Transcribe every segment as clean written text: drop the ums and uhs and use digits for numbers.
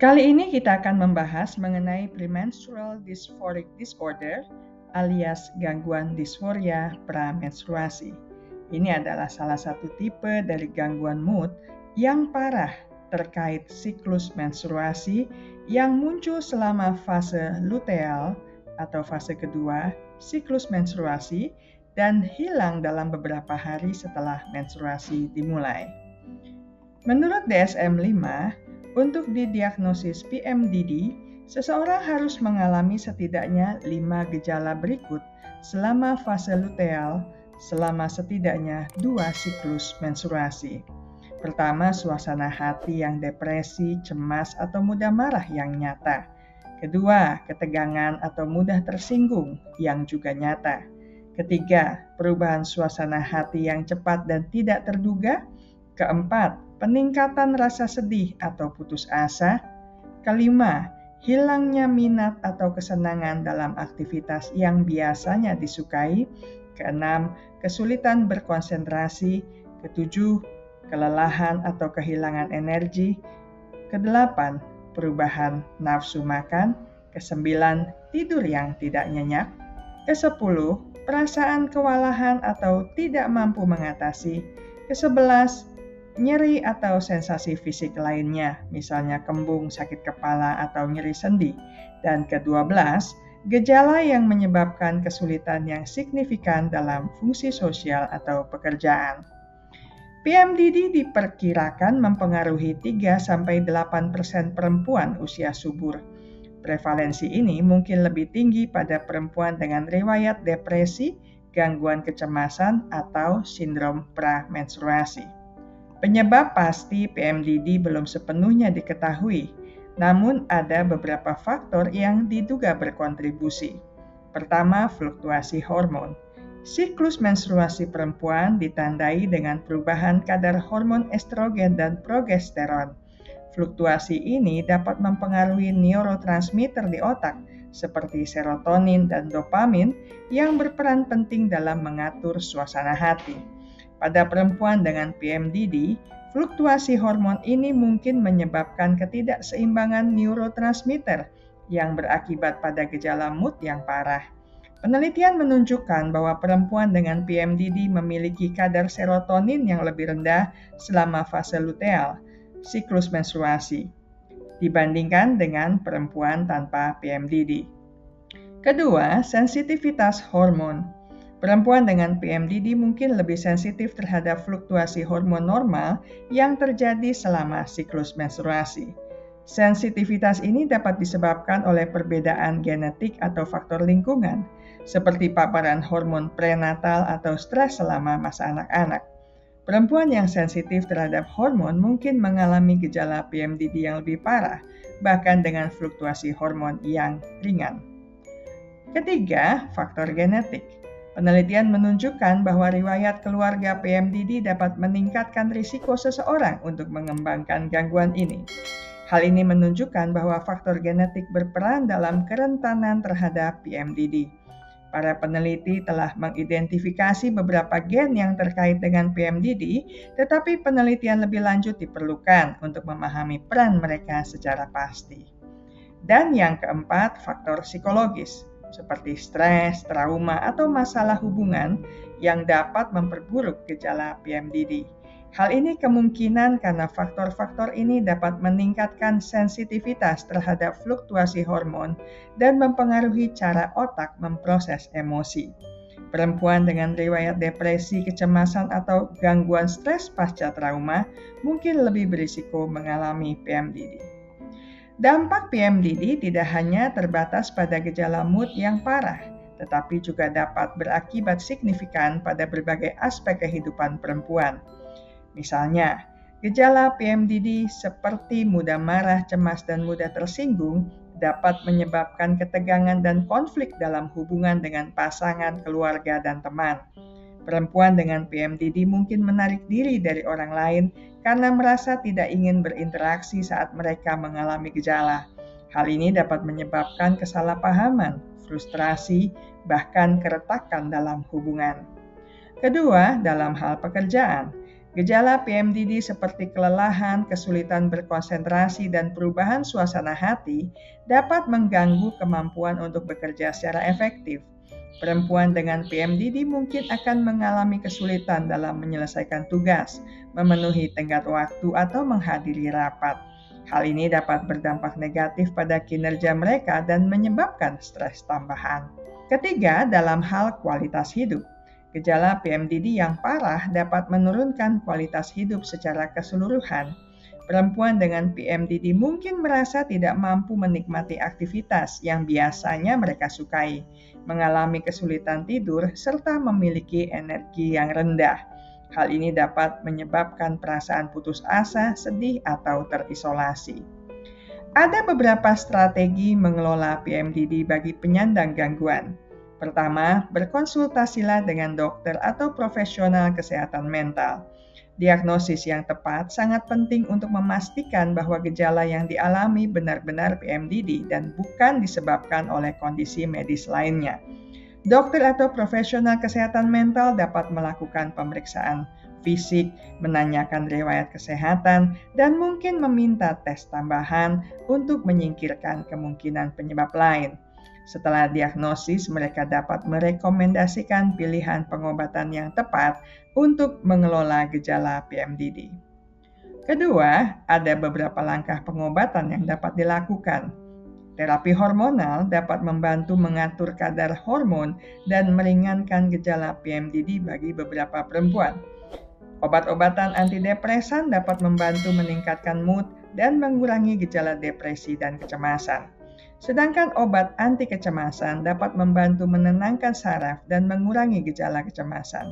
Kali ini kita akan membahas mengenai premenstrual dysphoric disorder alias gangguan disforia pramenstruasi. Ini adalah salah satu tipe dari gangguan mood yang parah terkait siklus menstruasi yang muncul selama fase luteal atau fase kedua siklus menstruasi dan hilang dalam beberapa hari setelah menstruasi dimulai. Menurut DSM-5, untuk didiagnosis PMDD, seseorang harus mengalami setidaknya 5 gejala berikut selama fase luteal selama setidaknya 2 siklus menstruasi. Pertama, suasana hati yang depresi, cemas, atau mudah marah yang nyata. Kedua, ketegangan atau mudah tersinggung yang juga nyata. Ketiga, perubahan suasana hati yang cepat dan tidak terduga. Keempat, peningkatan rasa sedih atau putus asa. Kelima, hilangnya minat atau kesenangan dalam aktivitas yang biasanya disukai. Keenam, kesulitan berkonsentrasi. Ketujuh, kelelahan atau kehilangan energi. Kedelapan, perubahan nafsu makan. Kesembilan, tidur yang tidak nyenyak. Kesepuluh, perasaan kewalahan atau tidak mampu mengatasi. Kesebelas, nyeri atau sensasi fisik lainnya, misalnya kembung, sakit kepala, atau nyeri sendi. Dan ke-12, gejala yang menyebabkan kesulitan yang signifikan dalam fungsi sosial atau pekerjaan. PMDD diperkirakan mempengaruhi 3-8% perempuan usia subur. Prevalensi ini mungkin lebih tinggi pada perempuan dengan riwayat depresi, gangguan kecemasan, atau sindrom pramenstruasi. Penyebab pasti PMDD belum sepenuhnya diketahui, namun ada beberapa faktor yang diduga berkontribusi. Pertama, fluktuasi hormon. Siklus menstruasi perempuan ditandai dengan perubahan kadar hormon estrogen dan progesteron. Fluktuasi ini dapat mempengaruhi neurotransmitter di otak, seperti serotonin dan dopamin, yang berperan penting dalam mengatur suasana hati. Pada perempuan dengan PMDD, fluktuasi hormon ini mungkin menyebabkan ketidakseimbangan neurotransmitter yang berakibat pada gejala mood yang parah. Penelitian menunjukkan bahwa perempuan dengan PMDD memiliki kadar serotonin yang lebih rendah selama fase luteal, siklus menstruasi, dibandingkan dengan perempuan tanpa PMDD. Kedua, sensitivitas hormon. Perempuan dengan PMDD mungkin lebih sensitif terhadap fluktuasi hormon normal yang terjadi selama siklus menstruasi. Sensitivitas ini dapat disebabkan oleh perbedaan genetik atau faktor lingkungan, seperti paparan hormon prenatal atau stres selama masa anak-anak. Perempuan yang sensitif terhadap hormon mungkin mengalami gejala PMDD yang lebih parah, bahkan dengan fluktuasi hormon yang ringan. Ketiga, faktor genetik. Penelitian menunjukkan bahwa riwayat keluarga PMDD dapat meningkatkan risiko seseorang untuk mengembangkan gangguan ini. Hal ini menunjukkan bahwa faktor genetik berperan dalam kerentanan terhadap PMDD. Para peneliti telah mengidentifikasi beberapa gen yang terkait dengan PMDD, tetapi penelitian lebih lanjut diperlukan untuk memahami peran mereka secara pasti. Dan yang keempat, faktor psikologis, seperti stres, trauma, atau masalah hubungan yang dapat memperburuk gejala PMDD. Hal ini kemungkinan karena faktor-faktor ini dapat meningkatkan sensitivitas terhadap fluktuasi hormon dan mempengaruhi cara otak memproses emosi. Perempuan dengan riwayat depresi, kecemasan, atau gangguan stres pasca trauma mungkin lebih berisiko mengalami PMDD. Dampak PMDD tidak hanya terbatas pada gejala mood yang parah, tetapi juga dapat berakibat signifikan pada berbagai aspek kehidupan perempuan. Misalnya, gejala PMDD seperti mudah marah, cemas, dan mudah tersinggung dapat menyebabkan ketegangan dan konflik dalam hubungan dengan pasangan, keluarga, dan teman. Perempuan dengan PMDD mungkin menarik diri dari orang lain karena merasa tidak ingin berinteraksi saat mereka mengalami gejala. Hal ini dapat menyebabkan kesalahpahaman, frustrasi, bahkan keretakan dalam hubungan. Kedua, dalam hal pekerjaan, Gejala PMDD seperti kelelahan, kesulitan berkonsentrasi, dan perubahan suasana hati dapat mengganggu kemampuan untuk bekerja secara efektif. Perempuan dengan PMDD mungkin akan mengalami kesulitan dalam menyelesaikan tugas, memenuhi tenggat waktu, atau menghadiri rapat. Hal ini dapat berdampak negatif pada kinerja mereka dan menyebabkan stres tambahan. Ketiga, dalam hal kualitas hidup. Gejala PMDD yang parah dapat menurunkan kualitas hidup secara keseluruhan. Perempuan dengan PMDD mungkin merasa tidak mampu menikmati aktivitas yang biasanya mereka sukai, mengalami kesulitan tidur, serta memiliki energi yang rendah. Hal ini dapat menyebabkan perasaan putus asa, sedih, atau terisolasi. Ada beberapa strategi mengelola PMDD bagi penyandang gangguan. Pertama, berkonsultasilah dengan dokter atau profesional kesehatan mental. Diagnosis yang tepat sangat penting untuk memastikan bahwa gejala yang dialami benar-benar PMDD dan bukan disebabkan oleh kondisi medis lainnya. Dokter atau profesional kesehatan mental dapat melakukan pemeriksaan fisik, menanyakan riwayat kesehatan, dan mungkin meminta tes tambahan untuk menyingkirkan kemungkinan penyebab lain. Setelah diagnosis, mereka dapat merekomendasikan pilihan pengobatan yang tepat untuk mengelola gejala PMDD. Kedua, ada beberapa langkah pengobatan yang dapat dilakukan. Terapi hormonal dapat membantu mengatur kadar hormon dan meringankan gejala PMDD bagi beberapa perempuan. Obat-obatan antidepresan dapat membantu meningkatkan mood dan mengurangi gejala depresi dan kecemasan. Sedangkan obat anti kecemasan dapat membantu menenangkan saraf dan mengurangi gejala kecemasan.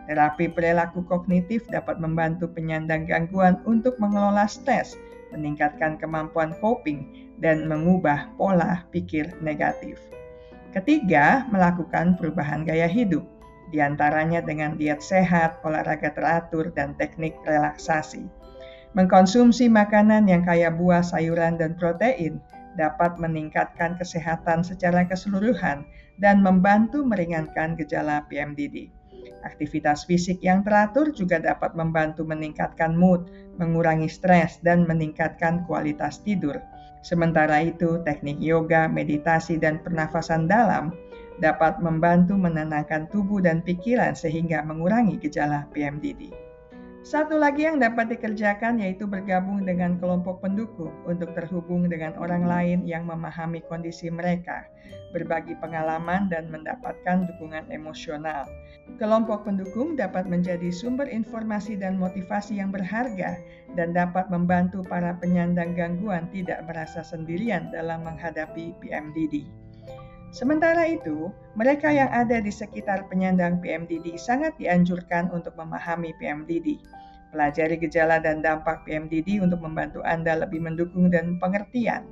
Terapi perilaku kognitif dapat membantu penyandang gangguan untuk mengelola stres, meningkatkan kemampuan coping, dan mengubah pola pikir negatif. Ketiga, melakukan perubahan gaya hidup, diantaranya dengan diet sehat, olahraga teratur, dan teknik relaksasi. Mengkonsumsi makanan yang kaya buah, sayuran, dan protein dapat meningkatkan kesehatan secara keseluruhan dan membantu meringankan gejala PMDD. Aktivitas fisik yang teratur juga dapat membantu meningkatkan mood, mengurangi stres, dan meningkatkan kualitas tidur. Sementara itu, teknik yoga, meditasi, dan pernafasan dalam dapat membantu menenangkan tubuh dan pikiran sehingga mengurangi gejala PMDD. Satu lagi yang dapat dikerjakan yaitu bergabung dengan kelompok pendukung untuk terhubung dengan orang lain yang memahami kondisi mereka, berbagi pengalaman, dan mendapatkan dukungan emosional. Kelompok pendukung dapat menjadi sumber informasi dan motivasi yang berharga dan dapat membantu para penyandang gangguan tidak merasa sendirian dalam menghadapi PMDD. Sementara itu, mereka yang ada di sekitar penyandang PMDD sangat dianjurkan untuk memahami PMDD. Pelajari gejala dan dampak PMDD untuk membantu Anda lebih mendukung dan pengertian.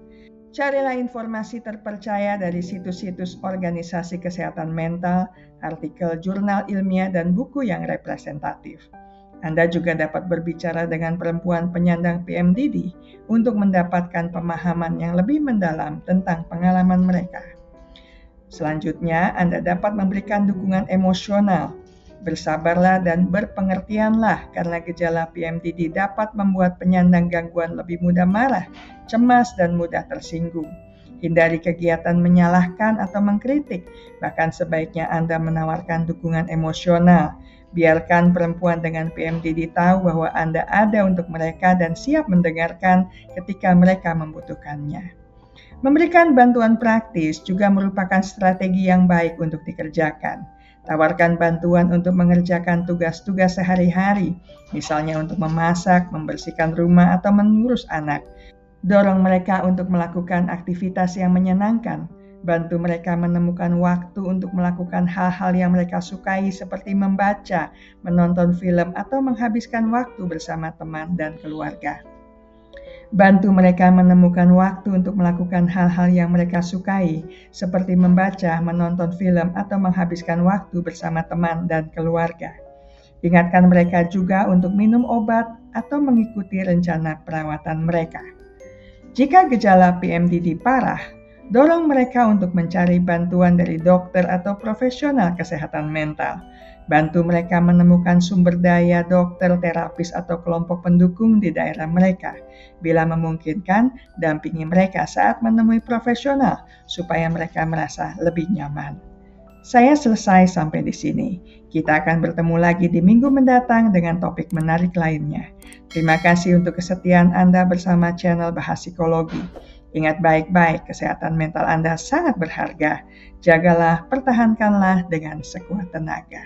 Carilah informasi terpercaya dari situs-situs organisasi kesehatan mental, artikel jurnal ilmiah, dan buku yang representatif. Anda juga dapat berbicara dengan perempuan penyandang PMDD untuk mendapatkan pemahaman yang lebih mendalam tentang pengalaman mereka. Selanjutnya, Anda dapat memberikan dukungan emosional. Bersabarlah dan berpengertianlah karena gejala PMDD dapat membuat penyandang gangguan lebih mudah marah, cemas, dan mudah tersinggung. Hindari kegiatan menyalahkan atau mengkritik, bahkan sebaiknya Anda menawarkan dukungan emosional. Biarkan perempuan dengan PMDD tahu bahwa Anda ada untuk mereka dan siap mendengarkan ketika mereka membutuhkannya. Memberikan bantuan praktis juga merupakan strategi yang baik untuk dikerjakan. Tawarkan bantuan untuk mengerjakan tugas-tugas sehari-hari, misalnya untuk memasak, membersihkan rumah, atau mengurus anak. Dorong mereka untuk melakukan aktivitas yang menyenangkan. Bantu mereka menemukan waktu untuk melakukan hal-hal yang mereka sukai seperti membaca, menonton film, atau menghabiskan waktu bersama teman dan keluarga. Bantu mereka menemukan waktu untuk melakukan hal-hal yang mereka sukai, seperti membaca, menonton film, atau menghabiskan waktu bersama teman dan keluarga. Ingatkan mereka juga untuk minum obat atau mengikuti rencana perawatan mereka. Jika gejala PMDD parah, Dorong mereka untuk mencari bantuan dari dokter atau profesional kesehatan mental. Bantu mereka menemukan sumber daya dokter, terapis, atau kelompok pendukung di daerah mereka. Bila memungkinkan, dampingi mereka saat menemui profesional supaya mereka merasa lebih nyaman. Saya selesai sampai di sini. Kita akan bertemu lagi di minggu mendatang dengan topik menarik lainnya. Terima kasih untuk kesetiaan Anda bersama channel Bahas Psikologi. Ingat baik-baik, kesehatan mental Anda sangat berharga. Jagalah, pertahankanlah dengan sekuat tenaga.